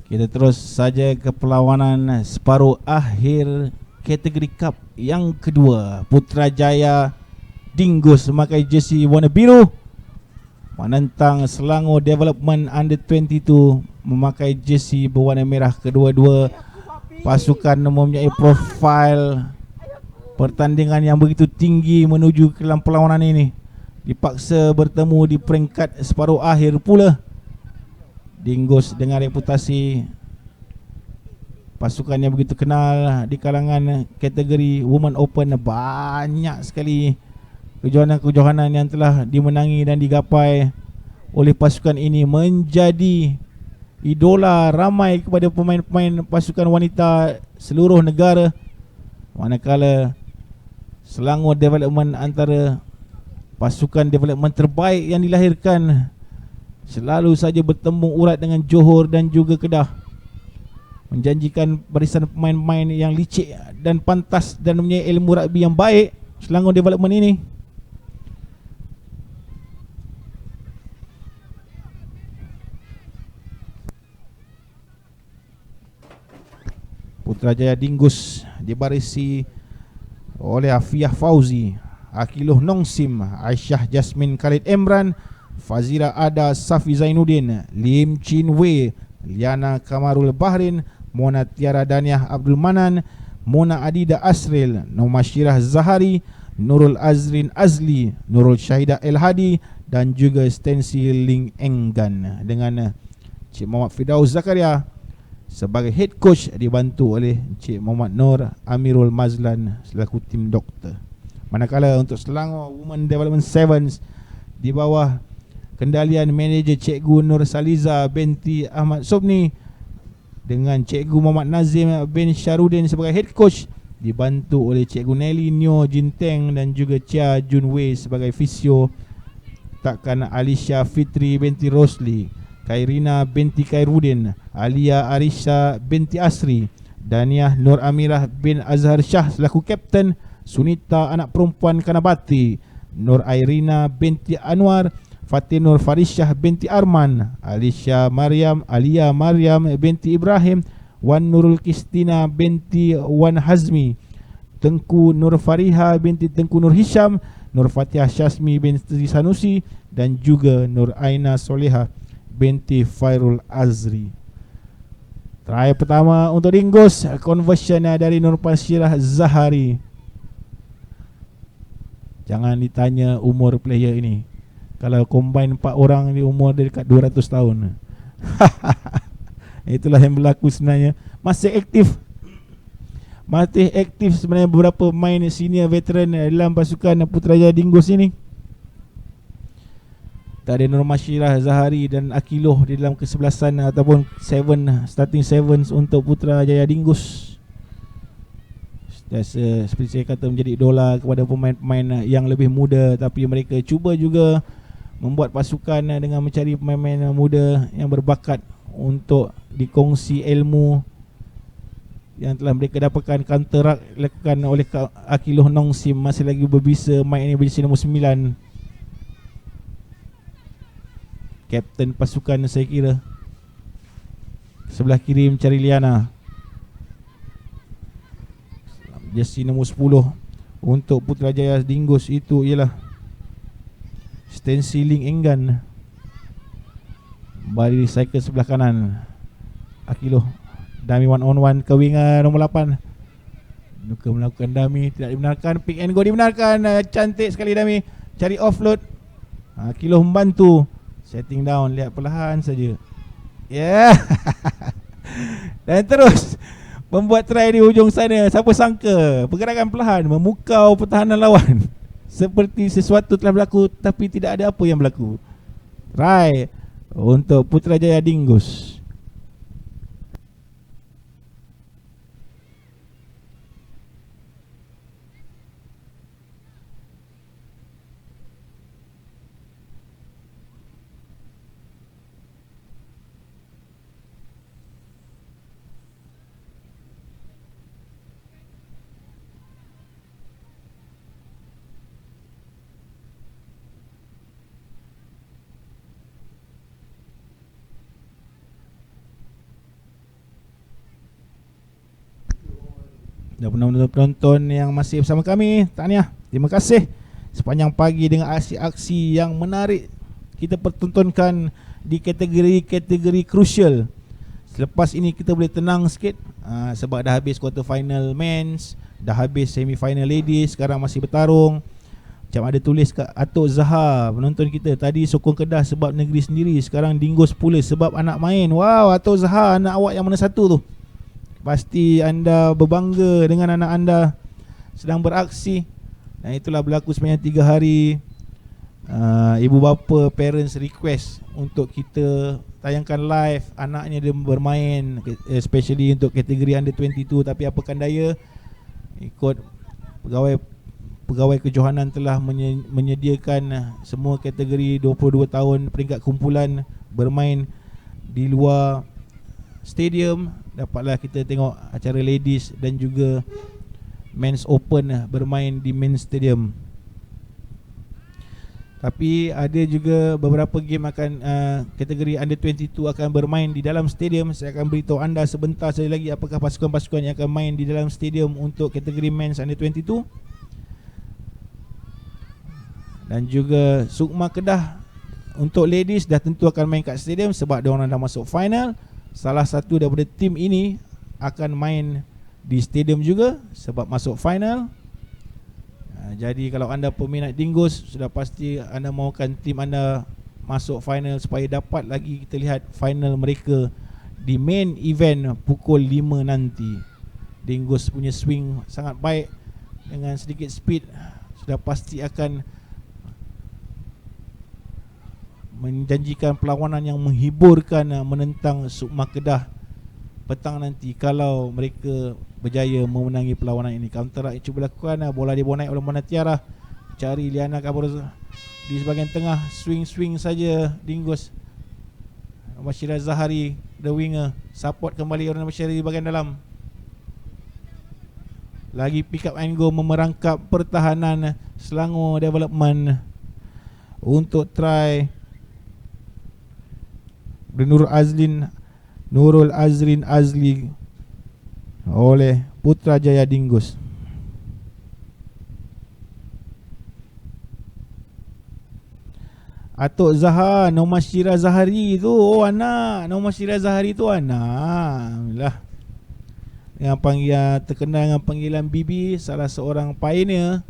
Kita terus saja ke perlawanan separuh akhir kategori Cup yang kedua. Putrajaya Dingus memakai jersey warna biru menentang Selangor Development Under 22 memakai jersey berwarna merah. Kedua-dua pasukan mempunyai profil pertandingan yang begitu tinggi menuju ke dalam perlawanan ini. Dipaksa bertemu di peringkat separuh akhir pula. Dingus dengan reputasi pasukan yang begitu kenal di kalangan kategori Women Open, banyak sekali kejohanan-kejohanan yang telah dimenangi dan digapai oleh pasukan ini, menjadi idola ramai kepada pemain-pemain pasukan wanita seluruh negara. Manakala Selangor Development antara pasukan development terbaik yang dilahirkan, selalu saja bertembung urat dengan Johor dan juga Kedah, menjanjikan barisan pemain-pemain yang licik dan pantas dan mempunyai ilmu rugby yang baik. Selangor Development ini Putrajaya Dingus dibarisi oleh Afiah Fauzi, Akiluh Nongsim, Aisyah Jasmine Khalid Emran, Fazira Ada Safi Zainuddin, Lim Chin Wei, Liana Kamarul Bahrin, Mona Tiara Daniah Abdul Manan, Mona Adida Asril, Nomashirah Zahari, Nurul Azrin Azli, Nurul Syahidah El Hadi dan juga Stensi Ling Enggan, dengan Cik Muhammad Firdaus Zakaria sebagai head coach, dibantu oleh Cik Muhammad Nur Amirul Mazlan selaku tim doktor. Manakala untuk Selangor Women Development Sevens di bawah kendalian manager Cikgu Nur Saliza binti Ahmad Sobni dengan Cikgu Muhammad Nazim bin Syarudin sebagai head coach, dibantu oleh Cikgu Nelly Nyo Jinteng dan juga Chia Jun Wei sebagai fisio. Takkan Alisha Fitri binti Rosli, Kairina binti Kairudin, Alia Arisha binti Asri, Daniah Nur Amirah bin Azhar Shah selaku kapten, Sunita anak perempuan Kanabati, Nur Airina binti Anwar, Fatih Nur Farisyah binti Arman, Alia Maryam binti Ibrahim, Wan Nurul Kistina binti Wan Hazmi, Tengku Nur Fariha binti Tengku Nur Hisham, Nur Fatihah Syasmi binti Sanusi dan juga Nur Aina Soleha binti Fairul Azri. Try pertama untuk Dingus, conversion dari Nur Pasirah Zahari. Jangan ditanya umur player ini. Kalau combine 4 orang di umur dia dekat 200 tahun. Itulah yang berlaku sebenarnya. Masih aktif sebenarnya beberapa pemain senior veteran dalam pasukan Putrajaya Dingus ini. Tak ada Nur Masyirah Zahari dan Akiloh di dalam kesebelasan ataupun starting sevens untuk Putrajaya Dingus. Seperti saya kata, menjadi idola kepada pemain-pemain yang lebih muda, tapi mereka cuba juga membuat pasukan dengan mencari pemain-pemain muda yang berbakat untuk dikongsi ilmu yang telah mereka dapatkan. Counter lakukan oleh Akiloh Nongsim, masih lagi berbisa main ini berjaya nombor 9, kapten pasukan saya kira. Sebelah kiri mencari Liana, jersey nombor 10 untuk Putrajaya Dingus itu ialah Stensi Ling Enggan. Bari cycle sebelah kanan Akiloh, dummy 1-on-1 ke winger nombor 8. Duka melakukan dummy, tidak dibenarkan. Pick and go dibenarkan. Cantik sekali dummy, cari offload. Akiloh membantu setting down, lihat perlahan saja. Ya. Yeah. Dan terus membuat try di hujung sana. Siapa sangka pergerakan perlahan memukau pertahanan lawan. Seperti sesuatu telah berlaku tapi tidak ada apa yang berlaku. Try untuk Putrajaya Dingus. Dan penonton-penonton yang masih bersama kami, tahniah, terima kasih. Sepanjang pagi dengan aksi-aksi yang menarik kita pertontonkan di kategori-kategori crucial. Selepas ini kita boleh tenang sikit, sebab dah habis quarter final men's, dah habis semi final ladies, sekarang masih bertarung. Macam ada tulis kat Atok Zahar, penonton kita, tadi sokong Kedah sebab negeri sendiri, sekarang Dingus pula sebab anak main. Wow, Atok Zahar, anak awak yang mana satu tu? Pasti anda berbangga dengan anak anda sedang beraksi. Dan itulah berlaku sepanjang 3 hari. Ibu bapa, parents request untuk kita tayangkan live anaknya dia bermain, especially untuk kategori under 22. Tapi apakan daya, ikut pegawai kejohanan telah menyediakan semua kategori 22 tahun peringkat kumpulan bermain di luar stadium. Dapatlah kita tengok acara ladies dan juga men's open bermain di main stadium. Tapi ada juga beberapa game akan kategori under 22 akan bermain di dalam stadium. Saya akan beritahu anda sebentar saja lagi apakah pasukan-pasukan yang akan main di dalam stadium untuk kategori men's under 22. Dan juga Sukma Kedah untuk ladies dah tentu akan main kat stadium sebab dia orang dah masuk final. Salah satu daripada tim ini akan main di stadium juga sebab masuk final. Jadi kalau anda peminat Dingus, sudah pasti anda mahukan tim anda masuk final supaya dapat lagi kita lihat final mereka di main event pukul 5 nanti. Dingus punya swing sangat baik, dengan sedikit speed sudah pasti akan menjanjikan perlawanan yang menghiburkan menentang Sukma Kedah petang nanti kalau mereka berjaya memenangi perlawanan ini. Counter right cuba lakukan, bola dibawa naik oleh Mona Tiara, cari Liana Kabur di sebahagian tengah, swing saja Dingus. Bashira Zahari, the winger, support kembali orang Bashira di bahagian dalam. Lagi pick up and go, memerangkap pertahanan Selangor Development untuk try Nurul Azrin Azli oleh Putrajaya Dingus. Atok Zahar, Norma Syira Zahari tu, oh anak Norma Syira Zahari tu anak lah, yang panggilan terkenal dengan panggilan Bibi, salah seorang pioneer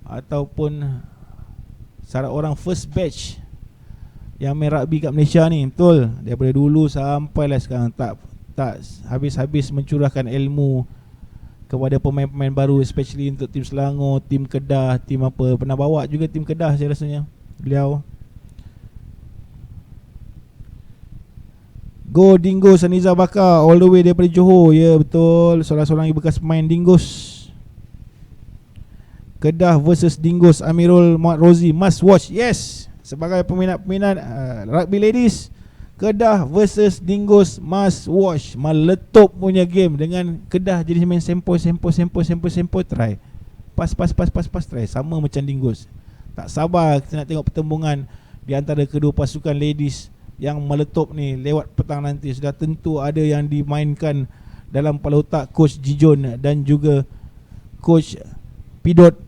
ataupun salah orang first batch yang main rugby kat Malaysia ni. Betul, daripada dulu sampailah sekarang tak habis-habis mencurahkan ilmu kepada pemain-pemain baru, especially untuk tim Selangor, tim Kedah, tim apa, pernah bawa juga tim Kedah saya rasanya beliau. Go Dingus, Aniza Bakar all the way daripada Johor. Ya betul, seorang-seorang bekas pemain Dingus. Kedah versus Dingus, Amirul Muhammad Rozi, must watch. Yes, sebagai peminat-peminat rugby ladies, Kedah versus Dingus must watch. Meletup punya game dengan Kedah jadi main sempoi try. Pas try sama macam Dingus. Tak sabar kita nak tengok pertembungan di antara kedua pasukan ladies yang meletup ni lewat petang nanti. Sudah tentu ada yang dimainkan dalam kepala otak Coach Jijon dan juga Coach Pidot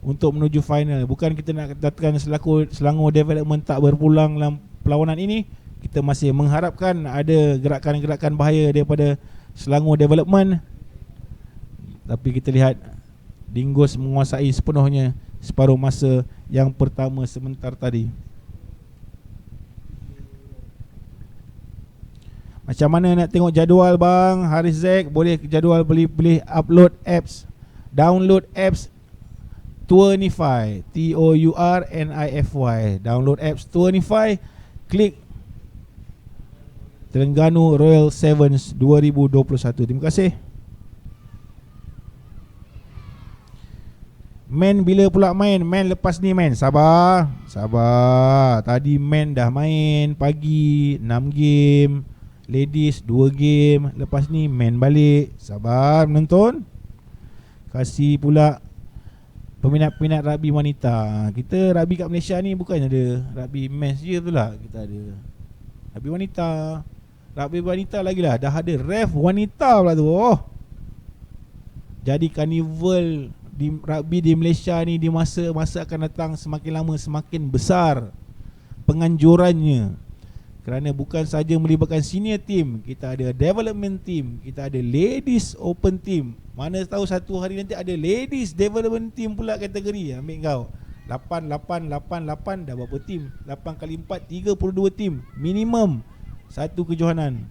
untuk menuju final. Bukan kita nak katakan Selangor Development tak berpulang dalam perlawanan ini. Kita masih mengharapkan ada gerakan-gerakan bahaya daripada Selangor Development. Tapi kita lihat Dingus menguasai sepenuhnya separuh masa yang pertama sebentar tadi. Macam mana nak tengok jadual bang Haris Zek? Boleh jadual, boleh upload apps, download apps Tournify, Tournify. Download apps Tournify, klik Terengganu Royal Sevens 2021. Terima kasih. Men bila pula main? Men lepas ni men. Sabar. Tadi men dah main pagi 6 game, ladies 2 game. Lepas ni men balik. Sabar menonton. Kasih pula peminat-peminat rugby wanita. Kita rugby kat Malaysia ni bukan ada rugby men's je tu lah. Kita ada rugby wanita, Rugby wanita lagi lah, dah ada ref wanita pula tu. Jadi karnival di rugby di Malaysia ni di masa akan datang semakin lama semakin besar penganjurannya. Kerana bukan saja melibatkan senior team, kita ada development team, kita ada ladies open team. Mana tahu satu hari nanti ada ladies development team pula kategori. Ambil kau 8 dah berapa team? 8 kali 4 32 team minimum satu kejohanan.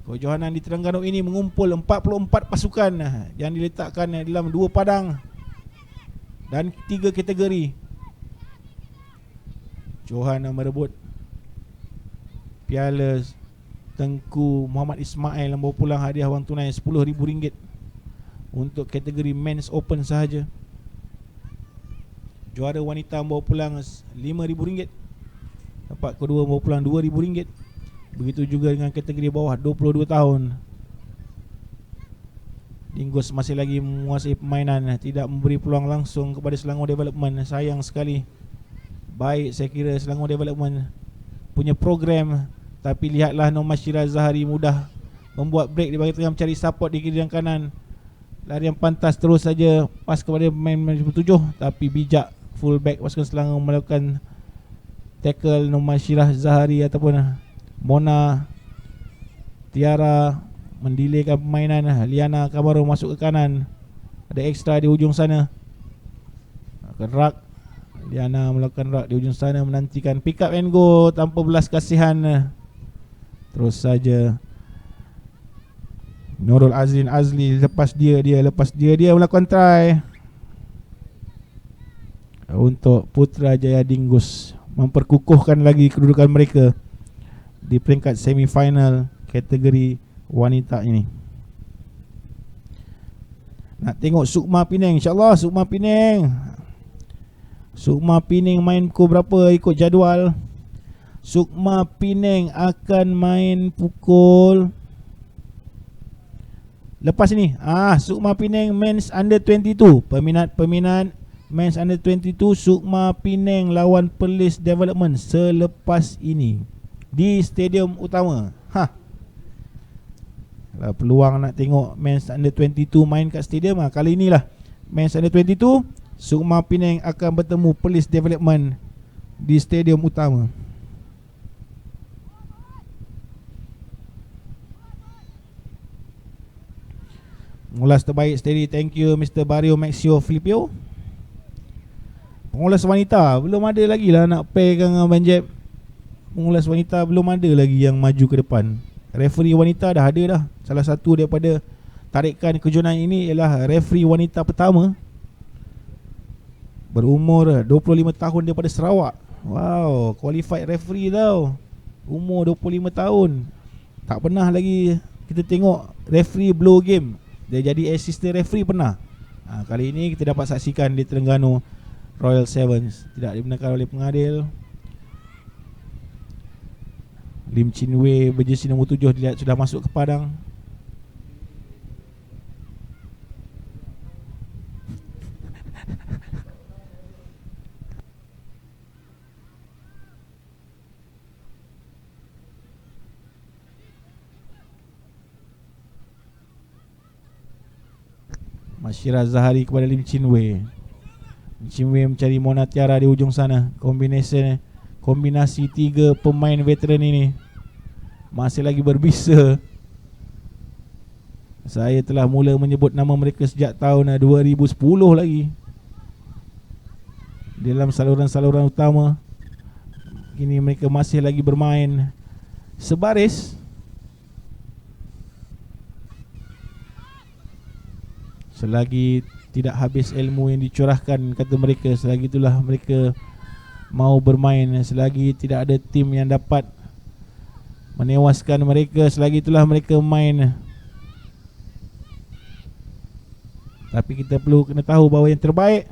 Kejohanan di Terengganu ini mengumpul 44 pasukan yang diletakkan dalam 2 padang dan 3 kategori. Johan merebut Piala Tengku Muhammad Ismail yang bawa pulang hadiah wang tunai RM10,000 untuk kategori Men's Open sahaja. Juara wanita membawa pulang RM5,000. Dapat kedua membawa pulang RM2,000. Begitu juga dengan kategori bawah 22 tahun. Dingus masih lagi menguasai permainan, tidak memberi peluang langsung kepada Selangor Development. Sayang sekali. Baik saya kira Selangor Development punya program, tapi lihatlah Norma Syiraz Zahari mudah membuat break di bahagian tengah, mencari support di kiri dan kanan. Larian pantas terus saja pas kepada pemain 7, tapi bijak fullback pasukan Selangor melakukan tackle Norma Syiraz Zahari ataupun Mona Tiara mendelaykan permainan. Liana Kamaru masuk ke kanan, ada ekstra di ujung sana. Rak Liana melakukan rak di ujung sana, menantikan pick up and go tanpa belas kasihan. Terus saja Nurul Azrin Azli lepas dia melakukan try untuk Putrajaya Dingus memperkukuhkan lagi kedudukan mereka di peringkat semifinal kategori wanita ini. Nak tengok Sukma Penang, insyaAllah Sukma Penang main pukul berapa ikut jadual. Sukma Penang akan main pukul lepas ni. Sukma Penang Men's Under 22. Peminat Men's Under 22, Sukma Penang lawan Perlis Development selepas ini di stadium utama. Kalau peluang nak tengok Men's Under 22 main kat stadium, kali inilah Men's Under 22, Sukma Penang akan bertemu Perlis Development di stadium utama. Pengulas terbaik steady, thank you Mr. Barrio Maxio Filipio. Pengulas wanita belum ada lagi lah nak pairkan dengan Banjep. Pengulas wanita belum ada lagi yang maju ke depan. Referee wanita dah ada dah. Salah satu daripada tarikan kejohanan ini ialah referee wanita pertama, berumur 25 tahun daripada Sarawak. Wow, qualified referee tau, umur 25 tahun. Tak pernah lagi kita tengok referee blow game. Dia jadi assistant referee pernah. Kali ini kita dapat saksikan di Terengganu Royal Sevens. Tidak dibenarkan oleh pengadil. Lim Chin Wei berjersey nombor 7 dilihat sudah masuk ke padang. Masyirah Zahari kepada Lim Chin Wei. Lim Chin Wei mencari Mona Tiara di ujung sana. Kombinasi 3 pemain veteran ini masih lagi berbisa. Saya telah mula menyebut nama mereka sejak tahun 2010 lagi. Dalam saluran-saluran utama kini mereka masih lagi bermain sebaris. Selagi tidak habis ilmu yang dicurahkan, kata mereka, selagi itulah mereka mau bermain. Selagi tidak ada tim yang dapat menewaskan mereka, selagi itulah mereka main. Tapi kita perlu kena tahu bahawa yang terbaik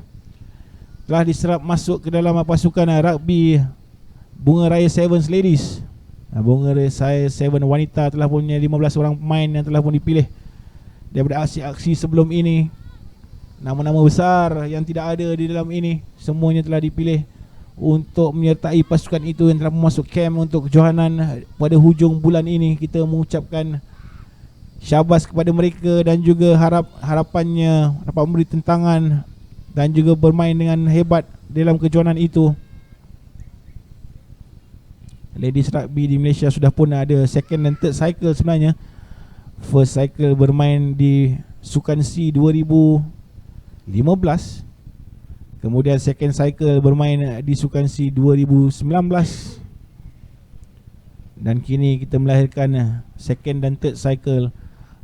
telah diserap masuk ke dalam pasukan rugby Bunga Raya Sevens Ladies. Bunga Raya Sevens wanita telah punya 15 orang pemain yang telah pun dipilih daripada aksi-aksi sebelum ini. Nama-nama besar yang tidak ada di dalam ini semuanya telah dipilih untuk menyertai pasukan itu yang telah masuk camp untuk kejohanan pada hujung bulan ini. Kita mengucapkan syabas kepada mereka dan juga harapannya dapat memberi tentangan dan juga bermain dengan hebat dalam kejohanan itu. Ladies Rugby di Malaysia sudah pun ada second dan third cycle sebenarnya. First cycle bermain di Sukan C 2015. Kemudian second cycle bermain di Sukan C 2019. Dan kini kita melahirkan second dan third cycle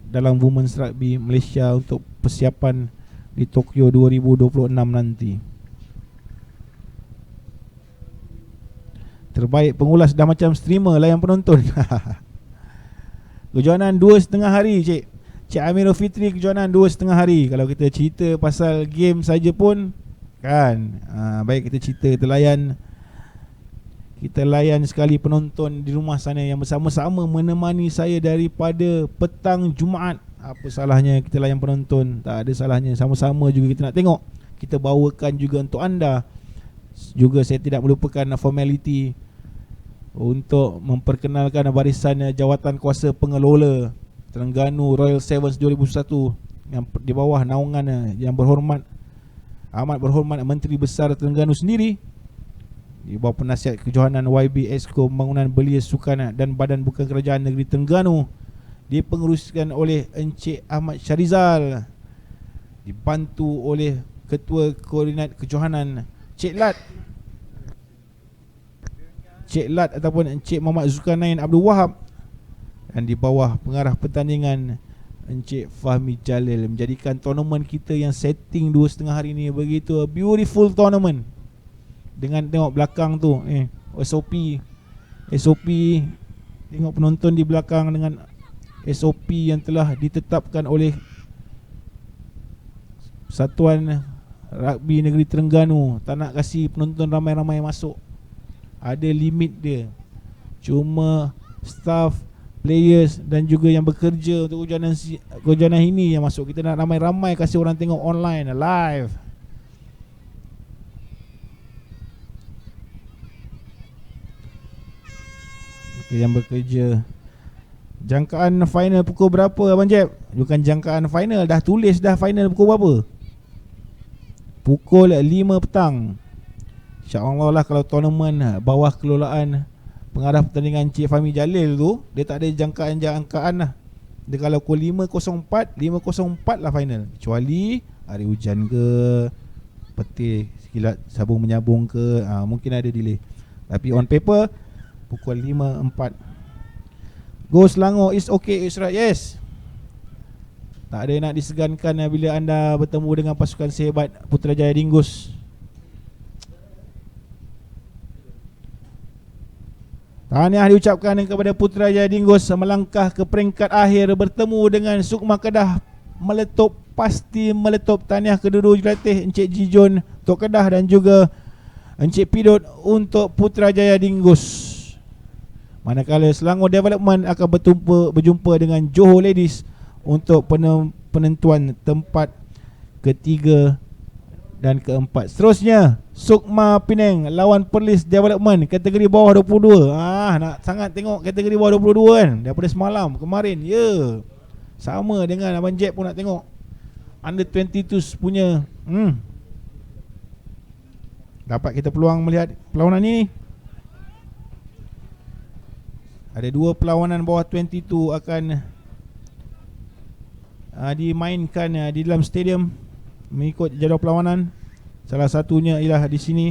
dalam Women's Rugby Malaysia untuk persiapan di Tokyo 2026 nanti. Terbaik pengulas dah macam streamer lah yang penonton. Kejohanan 2,5 hari Cik Amirul Fitri, kejohanan 2,5 hari. Kalau kita cerita pasal game saja pun kan, baik kita cerita, kita layan sekali penonton di rumah sana yang bersama-sama menemani saya daripada petang Jumaat. Apa salahnya kita layan penonton? Tak ada salahnya, sama-sama juga kita nak tengok. Kita bawakan juga untuk anda. Juga saya tidak melupakan formality untuk memperkenalkan barisan jawatan kuasa pengelola Terengganu Royal Sevens 2001 yang di bawah naungan yang berhormat, amat berhormat Menteri Besar Terengganu sendiri, di bawah penasihat kejohanan YB Exco Pembangunan Belia Sukan dan Badan Bukan Kerajaan Negeri Terengganu, dipenguruskan oleh Encik Ahmad Syarizal, dibantu oleh Ketua Koordinat Kejohanan Cik Lat ataupun Encik Muhammad Zulkarnain Abdul Wahab, dan di bawah pengarah pertandingan Encik Fahmi Jalil, menjadikan tournament kita yang setting 2,5 hari ni begitu beautiful tournament. Dengan tengok belakang tu SOP tengok penonton di belakang dengan SOP yang telah ditetapkan oleh Satuan Rugby Negeri Terengganu. Tak nak kasi penonton ramai-ramai masuk, ada limit dia. Cuma staff, players dan juga yang bekerja untuk kejohanan ini yang masuk. Kita nak ramai-ramai kasi orang tengok online, live. Yang bekerja. Jangkaan final pukul berapa Abang Jeb? Bukan jangkaan final, dah tulis dah final pukul berapa? Pukul 5 petang. InsyaAllah lah, kalau tournament bawah kelolaan pengarah pertandingan Cik Fahmi Jalil tu, dia tak ada jangkaan lah. Dia kalau pukul 5.04 lah final. Kecuali hari hujan ke, petir sekilat sabung menyambung ke, mungkin ada delay. Tapi on paper pukul 5.04. Go Selangor is okay, is right, yes. Tak ada nak disegankan bila anda bertemu dengan pasukan sehebat Putrajaya Dingus. Tahniah diucapkan kepada Putrajaya Dingus melangkah ke peringkat akhir bertemu dengan Sukma Kedah meletup, pasti meletup. Tahniah kedua-dua jurulatih Encik Jijon untuk Kedah dan juga Encik Pidot untuk Putrajaya Dingus. Manakala Selangor Development akan berjumpa dengan Johor Ladies untuk penentuan tempat ketiga dan keempat. Seterusnya Sukma Penang lawan Perlis Development kategori bawah 22. Nak sangat tengok kategori bawah 22 kan, daripada semalam kemarin. Sama dengan Abang Jeb pun nak tengok Under 22 punya. Dapat kita peluang melihat perlawanan ni. Ada dua perlawanan bawah 22 akan dimainkan di dalam stadium mengikut jadual perlawanan. Salah satunya ialah di sini